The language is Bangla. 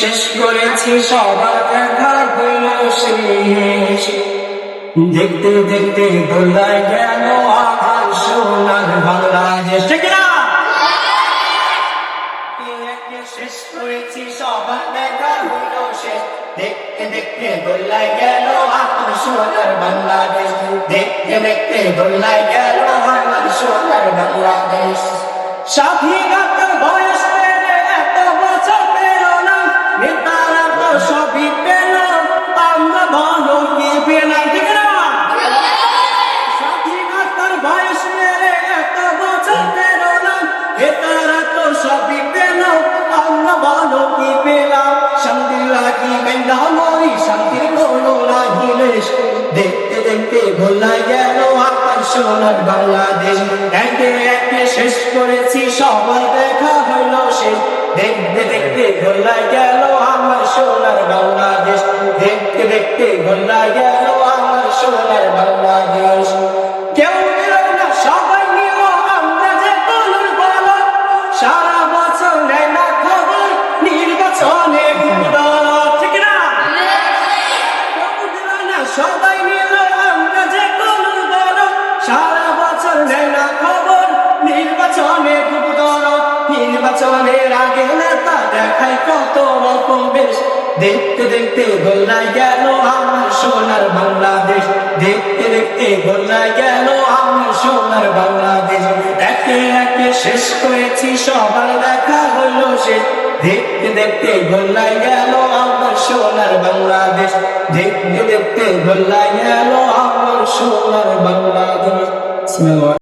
শেষ করেছি সবার দেখা হইল শেষ। দেখতে দেখতে দোলায় গেল আমার সোনার বাংলাদেশ। ঠিক না? শেষ করেছি সবার দেখা হইল শেষ। দেখতে দেখতে দোলায় গেল আমার সোনার বাংলাদেশ। দেখতে দেখতে দোলায় গেল আমার সোনার বাংলাদেশ। স্বাধীনতার বয়স পেলে এত বছর পেল না, নেতারা তো সবই পেল, আমরা বলো কি পেলাম? ঠিক না? স্বাধীনতার বয়স পেলে এত বছর পেল না, নেতারা তো সবই পেল, আমরা বলো কি পেলাম? শান্তি লাগি বেঙ্গা মরি, শান্তির কোনো লাগিলে। দেখতে দেখতে ভোলায় গেল আমার সোনার বাংলাদেশ। একে একে শেষ করেছি সবার দেখা হইল শেষ। দেখতে দেখতে ভোলায় গেল আমার সোনার বাংলাদেশ। দেখতে দেখতে ভোলায় গেল আমার সোনার বাংলাদেশ। কেউ নিল না সবাই নিল, আমরা যে তলুর বল, সারা বছর নেয় না খবর, নির্বাচনে দল। ঠিক না? কেউ নিল না সবাই নিল, আমরা যে তলুর বল, সারা বছর নেয় না খবর, নির্বাচনে দল। নির্বাচনের আগে নেতা দেখায় কত রকম বেশ। দেখতে দেখতে গোল্লায় গেল আমার সোনার বাংলাদেশ। দেখতে দেখতে গোল্লায় গেল আমার সোনার বাংলাদেশ। একে একে শেষ করেছি সবার দেখা হইল শেষ। দেখতে দেখতে গোল্লায় গেল আমার সোনার বাংলাদেশ। দেখতে দেখতে গোল্লায় গেল আমার সোনার বাংলাদেশ।